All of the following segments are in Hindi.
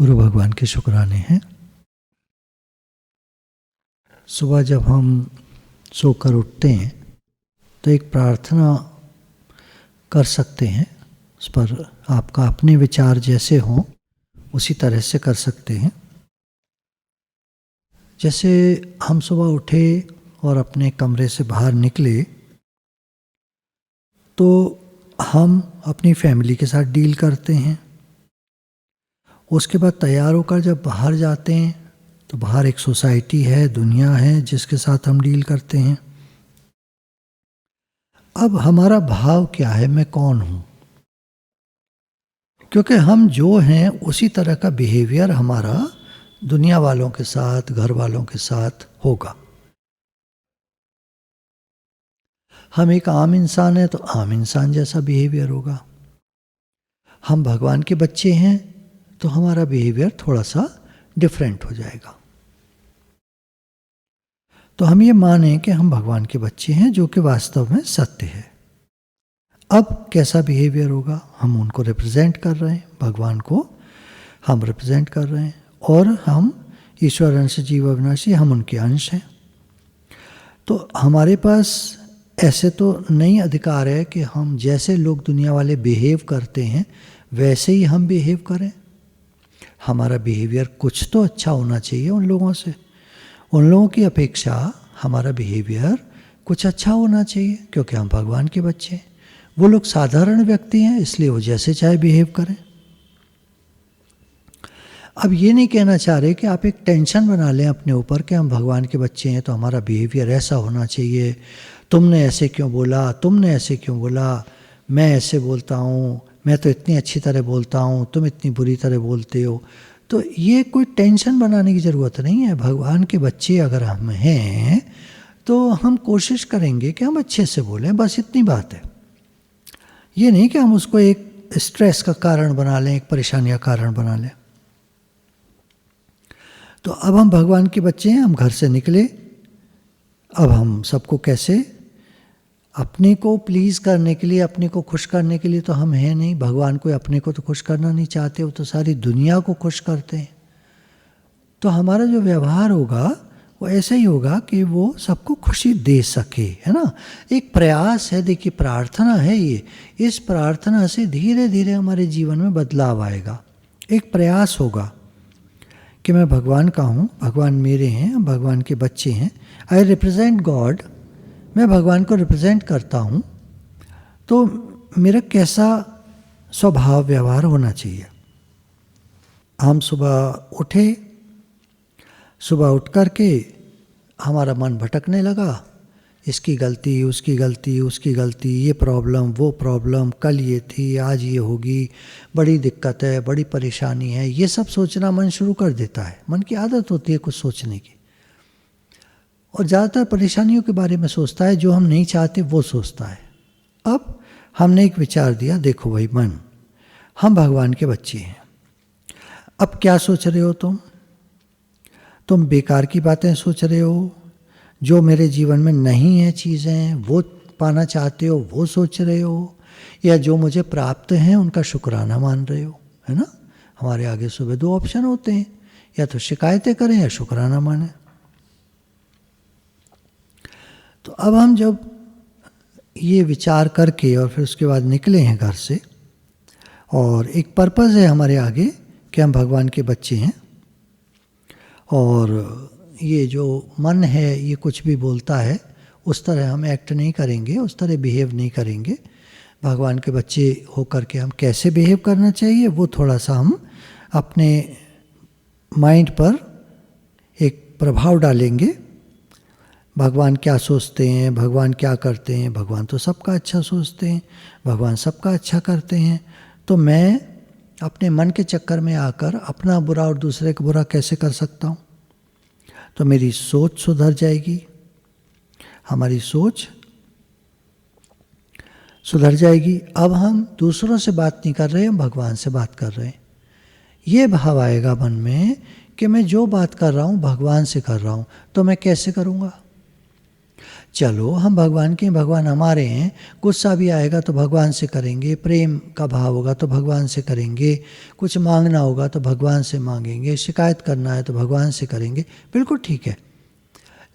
गुरु भगवान के शुक्राने हैं। सुबह जब हम सोकर उठते हैं तो एक प्रार्थना कर सकते हैं। उस पर आपका अपने विचार जैसे हों उसी तरह से कर सकते हैं। जैसे हम सुबह उठे और अपने कमरे से बाहर निकले तो हम अपनी फैमिली के साथ डील करते हैं। उसके बाद तैयार होकर जब बाहर जाते हैं तो बाहर एक सोसाइटी है, दुनिया है जिसके साथ हम डील करते हैं। अब हमारा भाव क्या है, मैं कौन हूँ? क्योंकि हम जो हैं उसी तरह का बिहेवियर हमारा दुनिया वालों के साथ, घर वालों के साथ होगा। हम एक आम इंसान हैं तो आम इंसान जैसा बिहेवियर होगा। हम भगवान के बच्चे हैं तो हमारा बिहेवियर थोड़ा सा डिफरेंट हो जाएगा। तो हम ये माने कि हम भगवान के बच्चे हैं, जो कि वास्तव में सत्य है। अब कैसा बिहेवियर होगा? हम उनको रिप्रेजेंट कर रहे हैं, भगवान को हम रिप्रेजेंट कर रहे हैं और हम ईश्वर अंश जीव अविनाशी, हम उनके अंश हैं। तो हमारे पास ऐसे तो नहीं अधिकार है कि हम जैसे लोग दुनिया वाले बिहेव करते हैं वैसे ही हम बिहेव करें। हमारा बिहेवियर कुछ तो अच्छा होना चाहिए उन लोगों से। उन लोगों की अपेक्षा हमारा बिहेवियर कुछ अच्छा होना चाहिए, क्योंकि हम भगवान के बच्चे हैं। वो लोग साधारण व्यक्ति हैं, इसलिए वो जैसे चाहे बिहेव करें। अब ये नहीं कहना चाह रहे कि आप एक टेंशन बना लें अपने ऊपर कि हम भगवान के बच्चे हैं तो हमारा बिहेवियर ऐसा होना चाहिए। तुमने ऐसे क्यों बोला, तुमने ऐसे क्यों बोला, मैं ऐसे बोलता हूँ, मैं तो इतनी अच्छी तरह बोलता हूँ, तुम इतनी बुरी तरह बोलते हो। तो ये कोई टेंशन बनाने की ज़रूरत नहीं है। भगवान के बच्चे अगर हम हैं तो हम कोशिश करेंगे कि हम अच्छे से बोलें, बस इतनी बात है। ये नहीं कि हम उसको एक स्ट्रेस का कारण बना लें, एक परेशानी का कारण बना लें। तो अब हम भगवान के बच्चे हैं, हम घर से निकले। अब हम सबको कैसे, अपने को प्लीज़ करने के लिए, अपने को खुश करने के लिए तो हम हैं नहीं। भगवान को अपने को तो खुश करना नहीं चाहते, वो तो सारी दुनिया को खुश करते हैं। तो हमारा जो व्यवहार होगा वो ऐसा ही होगा कि वो सबको खुशी दे सके, है ना। एक प्रयास है, देखिए प्रार्थना है ये। इस प्रार्थना से धीरे धीरे हमारे जीवन में बदलाव आएगा। एक प्रयास होगा कि मैं भगवान का हूँ, भगवान मेरे हैं, हम भगवान के बच्चे हैं। आई रिप्रेजेंट गॉड, मैं भगवान को रिप्रेजेंट करता हूँ। तो मेरा कैसा स्वभाव व्यवहार होना चाहिए? हम सुबह उठे, सुबह उठ कर के हमारा मन भटकने लगा, इसकी गलती, उसकी गलती, उसकी गलती, ये प्रॉब्लम, वो प्रॉब्लम, कल ये थी, आज ये होगी, बड़ी दिक्कत है, बड़ी परेशानी है, ये सब सोचना मन शुरू कर देता है। मन की आदत होती है कुछ सोचने की, और ज़्यादातर परेशानियों के बारे में सोचता है, जो हम नहीं चाहते वो सोचता है। अब हमने एक विचार दिया, देखो भाई मन, हम भगवान के बच्चे हैं। अब क्या सोच रहे हो तुम बेकार की बातें सोच रहे हो, जो मेरे जीवन में नहीं है चीज़ें वो पाना चाहते हो वो सोच रहे हो, या जो मुझे प्राप्त हैं उनका शुक्राना मान रहे हो, है ना। हमारे आगे सुबह दो ऑप्शन होते हैं, या तो शिकायतें करें या शुक्राना मानें। तो अब हम जब ये विचार करके और फिर उसके बाद निकले हैं घर से, और एक पर्पज़ है हमारे आगे कि हम भगवान के बच्चे हैं, और ये जो मन है ये कुछ भी बोलता है उस तरह हम एक्ट नहीं करेंगे, उस तरह बिहेव नहीं करेंगे। भगवान के बच्चे होकर के हम कैसे बिहेव करना चाहिए वो थोड़ा सा हम अपने माइंड पर एक प्रभाव डालेंगे। भगवान क्या सोचते हैं, भगवान क्या करते हैं, भगवान तो सबका अच्छा सोचते हैं, भगवान सबका अच्छा करते हैं। तो मैं अपने मन के चक्कर में आकर अपना बुरा और दूसरे का बुरा कैसे कर सकता हूँ? तो मेरी सोच सुधर जाएगी, हमारी सोच सुधर जाएगी। अब हम दूसरों से बात नहीं कर रहे, हम भगवान से बात कर रहे हैं। ये भाव आएगा मन में कि मैं जो बात कर रहा हूँ भगवान से कर रहा हूँ, तो मैं कैसे करूँगा? चलो हम भगवान के, भगवान हमारे हैं। गुस्सा भी आएगा तो भगवान से करेंगे, प्रेम का भाव होगा तो भगवान से करेंगे, कुछ मांगना होगा तो भगवान से मांगेंगे, शिकायत करना है तो भगवान से करेंगे, बिल्कुल ठीक है।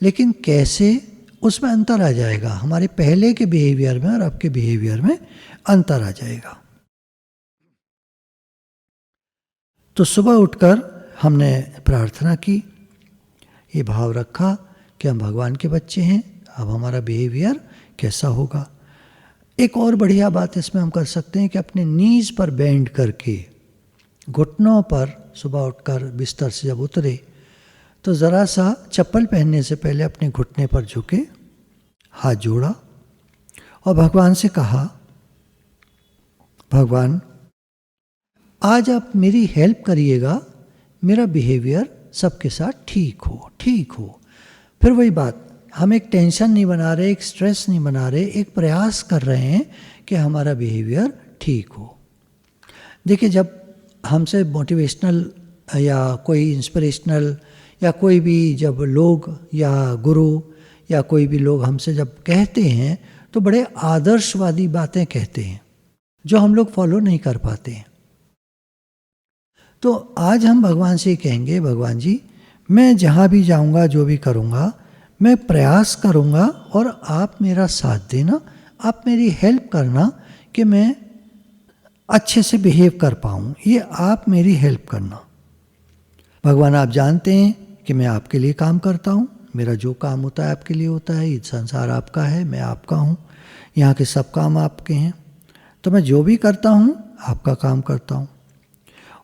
लेकिन कैसे, उसमें अंतर आ जाएगा, हमारे पहले के बिहेवियर में और अब के बिहेवियर में अंतर आ जाएगा। तो सुबह उठकर हमने प्रार्थना की, ये भाव रखा कि हम भगवान के बच्चे हैं, अब हमारा बिहेवियर कैसा होगा। एक और बढ़िया बात इसमें हम कर सकते हैं कि अपने नीज पर बेंड करके, घुटनों पर सुबह उठकर बिस्तर से जब उतरे तो ज़रा सा चप्पल पहनने से पहले अपने घुटने पर झुके, हाथ जोड़ा और भगवान से कहा, भगवान आज आप मेरी हेल्प करिएगा, मेरा बिहेवियर सबके साथ ठीक हो। फिर वही बात, हम एक टेंशन नहीं बना रहे, एक स्ट्रेस नहीं बना रहे, एक प्रयास कर रहे हैं कि हमारा बिहेवियर ठीक हो। देखिए, जब हमसे मोटिवेशनल या कोई इंस्पिरेशनल या कोई भी जब लोग या गुरु या कोई भी लोग हमसे जब कहते हैं तो बड़े आदर्शवादी बातें कहते हैं जो हम लोग फॉलो नहीं कर पाते हैं। तो आज हम भगवान से कहेंगे, भगवान जी मैं जहाँ भी जाऊँगा, जो भी करूँगा, मैं प्रयास करूँगा और आप मेरा साथ देना, आप मेरी हेल्प करना कि मैं अच्छे से बिहेव कर पाऊँ, ये आप मेरी हेल्प करना। भगवान आप जानते हैं कि मैं आपके लिए काम करता हूँ, मेरा जो काम होता है आपके लिए होता है, ये संसार आपका है, मैं आपका हूँ, यहाँ के सब काम आपके हैं, तो मैं जो भी करता हूँ आपका काम करता हूँ।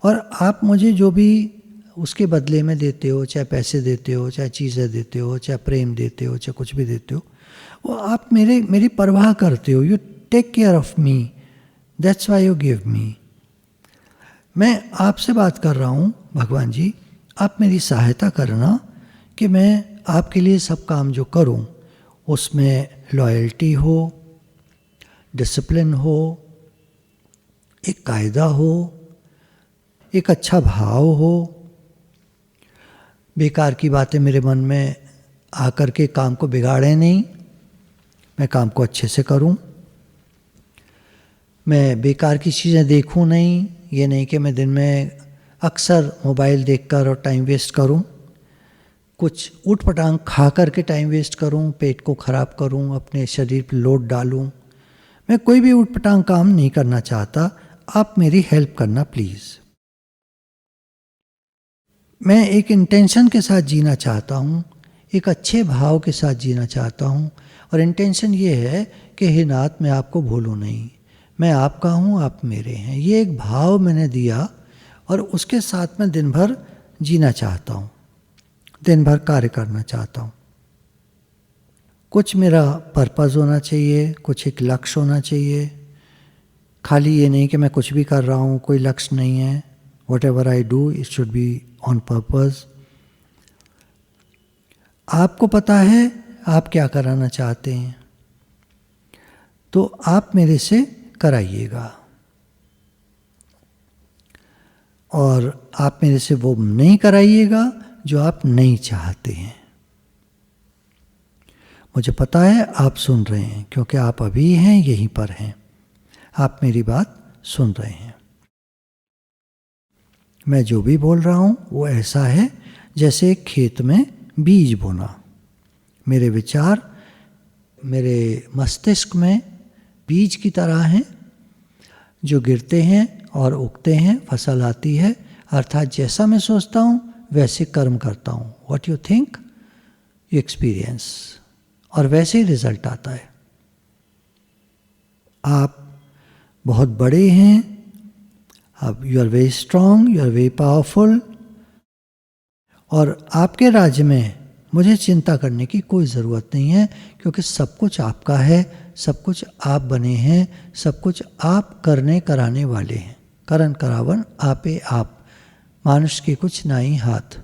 और आप मुझे जो भी उसके बदले में देते हो, चाहे पैसे देते हो, चाहे चीज़ें देते हो, चाहे प्रेम देते हो, चाहे कुछ भी देते हो, वो आप मेरी परवाह करते हो। You take care of me, that's why you give me. मैं आपसे बात कर रहा हूँ भगवान जी, आप मेरी सहायता करना कि मैं आपके लिए सब काम जो करूँ उसमें लॉयल्टी हो, डिसिप्लिन हो, एक कायदा हो, एक अच्छा भाव हो, बेकार की बातें मेरे मन में आकर के काम को बिगाड़े नहीं, मैं काम को अच्छे से करूं, मैं बेकार की चीज़ें देखूं नहीं, ये नहीं कि मैं दिन में अक्सर मोबाइल देखकर और टाइम वेस्ट करूं, कुछ ऊट-पटांग खा कर के टाइम वेस्ट करूं, पेट को ख़राब करूं, अपने शरीर पर लोड डालूं। मैं कोई भी ऊट-पटांग काम नहीं करना चाहता, आप मेरी हेल्प करना प्लीज़। मैं एक इंटेंशन के साथ जीना चाहता हूँ, एक अच्छे भाव के साथ जीना चाहता हूँ, और इंटेंशन ये है कि हे नाथ मैं आपको भूलूँ नहीं, मैं आपका हूँ, आप मेरे हैं, ये एक भाव मैंने दिया और उसके साथ मैं दिन भर जीना चाहता हूँ, दिन भर कार्य करना चाहता हूँ। कुछ मेरा पर्पज़ होना चाहिए, कुछ एक लक्ष्य होना चाहिए, खाली ये नहीं कि मैं कुछ भी कर रहा हूँ, कोई लक्ष्य नहीं है। Whatever I do, it should be on purpose. आपको पता है आप क्या कराना चाहते हैं, तो आप मेरे से कराइएगा, और आप मेरे से वो नहीं कराइएगा जो आप नहीं चाहते हैं। मुझे पता है आप सुन रहे हैं, क्योंकि आप अभी हैं, यहीं पर हैं, आप मेरी बात सुन रहे हैं। मैं जो भी बोल रहा हूँ वो ऐसा है जैसे एक खेत में बीज बोना। मेरे विचार मेरे मस्तिष्क में बीज की तरह हैं जो गिरते हैं और उगते हैं, फसल आती है, अर्थात जैसा मैं सोचता हूँ वैसे कर्म करता हूँ। What you think you experience, और वैसे ही रिजल्ट आता है। आप बहुत बड़े हैं, अब you are very strong, you are very powerful, और आपके राज्य में मुझे चिंता करने की कोई ज़रूरत नहीं है, क्योंकि सब कुछ आपका है, सब कुछ आप बने हैं, सब कुछ आप करने कराने वाले हैं। करन करावन आपे आप, मानुष के कुछ नाई हाथ,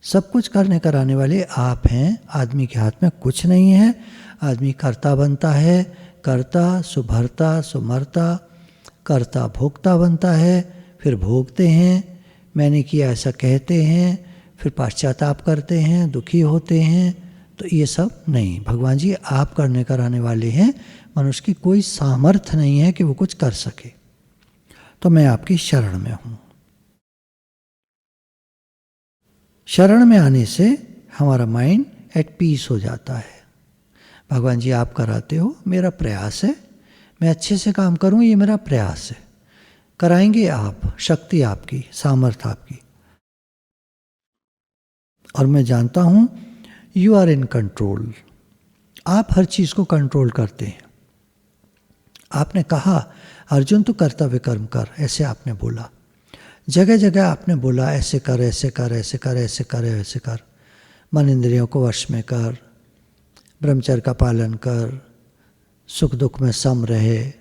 सब कुछ करने कराने वाले आप हैं। आदमी के हाथ में कुछ नहीं है। आदमी करता बनता है, करता सुभरता सुमरता, करता भोगता बनता है, फिर भोगते हैं, मैंने किया ऐसा कहते हैं, फिर पश्चाताप करते हैं, दुखी होते हैं, तो ये सब नहीं, भगवान जी आप करने कराने वाले हैं, मनुष्य की कोई सामर्थ्य नहीं है कि वो कुछ कर सके। तो मैं आपकी शरण में हूँ। शरण में आने से हमारा माइंड एट पीस हो जाता है। भगवान जी आप कराते हो, मेरा प्रयास है, मैं अच्छे से काम करूं, ये मेरा प्रयास है। कराएंगे आप, शक्ति आपकी, सामर्थ्य आपकी। और मैं जानता हूं यू आर इन कंट्रोल, आप हर चीज़ को कंट्रोल करते हैं। आपने कहा अर्जुन तू कर्तव्य कर्म कर, ऐसे आपने बोला, जगह जगह आपने बोला ऐसे कर, ऐसे कर, ऐसे कर, ऐसे कर, ऐसे कर, मन इंद्रियों को वश में कर, ब्रह्मचर्य का पालन कर, सुख दुख में सम रहे,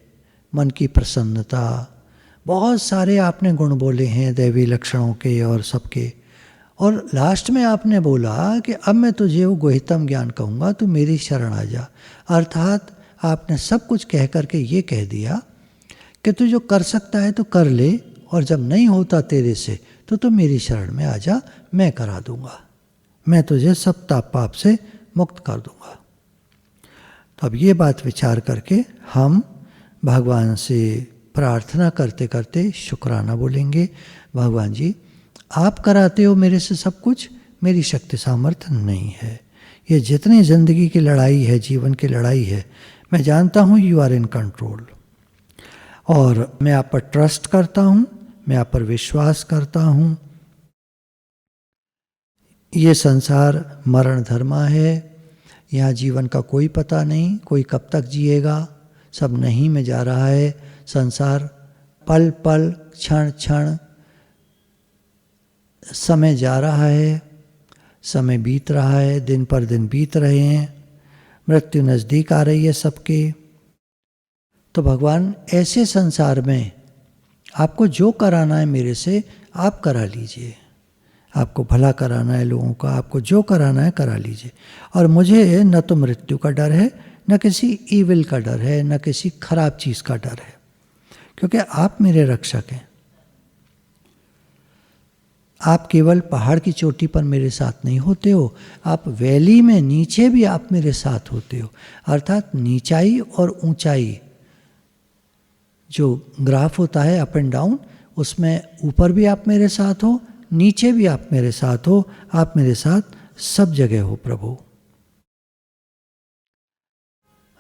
मन की प्रसन्नता, बहुत सारे आपने गुण बोले हैं दैवी लक्षणों के और सबके। और लास्ट में आपने बोला कि अब मैं तुझे वो गुहितम ज्ञान कहूँगा, तू मेरी शरण आ जा। अर्थात आपने सब कुछ कह करके ये कह दिया कि तू जो कर सकता है तो कर ले, और जब नहीं होता तेरे से तो तू मेरी शरण में आ जा, मैं करा दूँगा, मैं तुझे सब ताप पाप से मुक्त कर दूँगा। तो अब ये बात विचार करके हम भगवान से प्रार्थना करते करते शुक्राना बोलेंगे, भगवान जी आप कराते हो मेरे से सब कुछ, मेरी शक्ति सामर्थ्य नहीं है। ये जितनी ज़िंदगी की लड़ाई है, जीवन की लड़ाई है, मैं जानता हूँ यू आर इन कंट्रोल, और मैं आप पर ट्रस्ट करता हूँ, मैं आप पर विश्वास करता हूँ। ये संसार मरण धर्मा है, यहाँ जीवन का कोई पता नहीं, कोई कब तक जिएगा, सब नहीं में जा रहा है। संसार पल पल क्षण क्षण समय जा रहा है, समय बीत रहा है, दिन पर दिन बीत रहे हैं, मृत्यु नज़दीक आ रही है सबके। तो भगवान ऐसे संसार में आपको जो कराना है मेरे से आप करा लीजिए, आपको भला कराना है लोगों का, आपको जो कराना है करा लीजिए। और मुझे न तो मृत्यु का डर है, न किसी ईविल का डर है, न किसी खराब चीज़ का डर है, क्योंकि आप मेरे रक्षक हैं। आप केवल पहाड़ की चोटी पर मेरे साथ नहीं होते हो, आप वैली में नीचे भी आप मेरे साथ होते हो। अर्थात नीचाई और ऊंचाई जो ग्राफ होता है अप एंड डाउन, उसमें ऊपर भी आप मेरे साथ हो, नीचे भी आप मेरे साथ हो, आप मेरे साथ सब जगह हो प्रभु।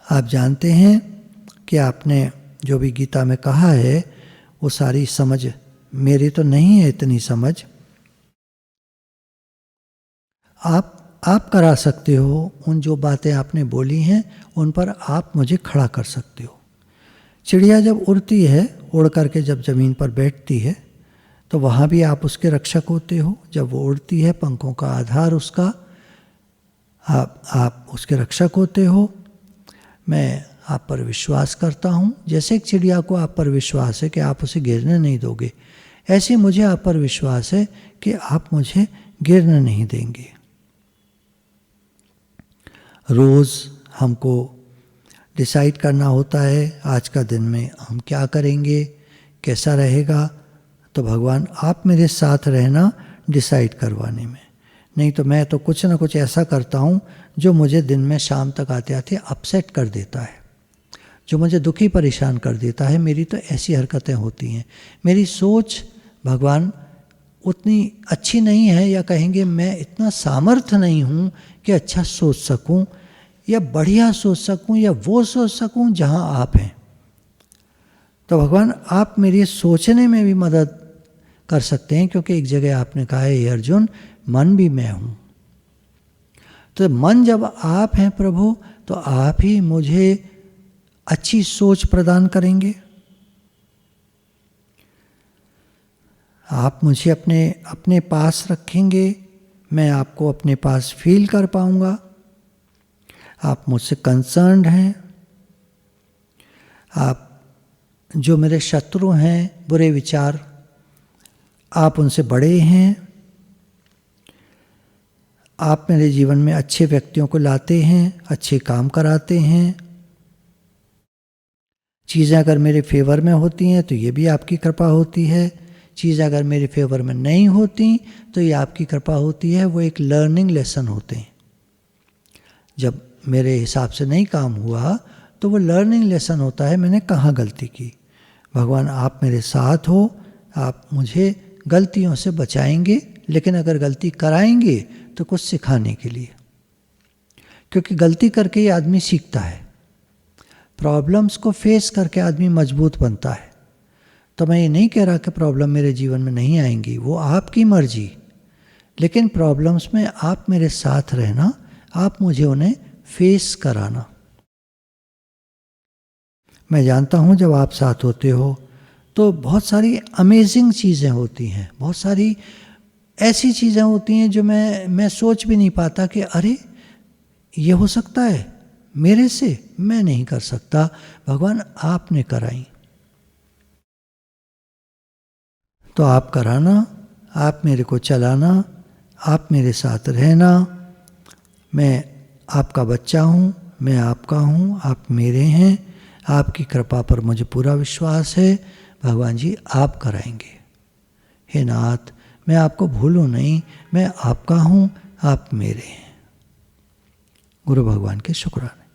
आप जानते हैं कि आपने जो भी गीता में कहा है वो सारी समझ मेरी तो नहीं है, इतनी समझ आप करा सकते हो। उन जो बातें आपने बोली हैं उन पर आप मुझे खड़ा कर सकते हो। चिड़िया जब उड़ती है, उड़ करके जब ज़मीन पर बैठती है तो वहाँ भी आप उसके रक्षक होते हो। जब वो उड़ती है, पंखों का आधार उसका, आप उसके रक्षक होते हो। मैं आप पर विश्वास करता हूँ, जैसे एक चिड़िया को आप पर विश्वास है कि आप उसे गिरने नहीं दोगे, ऐसे मुझे आप पर विश्वास है कि आप मुझे गिरने नहीं देंगे। रोज़ हमको डिसाइड करना होता है आज का दिन में हम क्या करेंगे, कैसा रहेगा। तो भगवान आप मेरे साथ रहना डिसाइड करवाने में, नहीं तो मैं तो कुछ ना कुछ ऐसा करता हूँ जो मुझे दिन में शाम तक आते आते अपसेट कर देता है, जो मुझे दुखी परेशान कर देता है। मेरी तो ऐसी हरकतें होती हैं। मेरी सोच भगवान उतनी अच्छी नहीं है, या कहेंगे मैं इतना सामर्थ्य नहीं हूँ कि अच्छा सोच सकूँ या बढ़िया सोच सकूँ या वो सोच सकूँ जहाँ आप हैं। तो भगवान आप मेरी सोचने में भी मदद कर सकते हैं, क्योंकि एक जगह आपने कहा है हे अर्जुन मन भी मैं हूँ। तो मन जब आप हैं प्रभु, तो आप ही मुझे अच्छी सोच प्रदान करेंगे। आप मुझे अपने पास रखेंगे, मैं आपको अपने पास फील कर पाऊंगा। आप मुझसे कंसर्न्ड हैं। आप जो मेरे शत्रु हैं, बुरे विचार, आप उनसे बड़े हैं। आप मेरे जीवन में अच्छे व्यक्तियों को लाते हैं, अच्छे काम कराते हैं। चीज़ें अगर मेरे फेवर में होती हैं तो ये भी आपकी कृपा होती है। चीज़ें अगर मेरे फेवर में नहीं होती तो ये आपकी कृपा होती है। वो एक लर्निंग लेसन होते हैं। जब मेरे हिसाब से नहीं काम हुआ तो वो लर्निंग लेसन होता है, मैंने कहाँ गलती की। भगवान आप मेरे साथ हो, आप मुझे गलतियों से बचाएंगे, लेकिन अगर गलती कराएंगे तो कुछ सिखाने के लिए, क्योंकि गलती करके ही आदमी सीखता है। प्रॉब्लम्स को फेस करके आदमी मजबूत बनता है। तो मैं ये नहीं कह रहा कि प्रॉब्लम मेरे जीवन में नहीं आएंगी, वो आपकी मर्जी, लेकिन प्रॉब्लम्स में आप मेरे साथ रहना, आप मुझे उन्हें फेस कराना। मैं जानता हूँ जब आप साथ होते हो तो बहुत सारी अमेजिंग चीज़ें होती हैं, बहुत सारी ऐसी चीज़ें होती हैं जो मैं सोच भी नहीं पाता कि अरे ये हो सकता है मेरे से, मैं नहीं कर सकता, भगवान आपने कराई। तो आप कराना, आप मेरे को चलाना, आप मेरे साथ रहना। मैं आपका बच्चा हूँ, मैं आपका हूँ, आप मेरे हैं। आपकी कृपा पर मुझे पूरा विश्वास है, भगवान जी आप कराएंगे। हे नाथ, मैं आपको भूलूं नहीं, मैं आपका हूँ, आप मेरे हैं। गुरु भगवान के शुक्राने।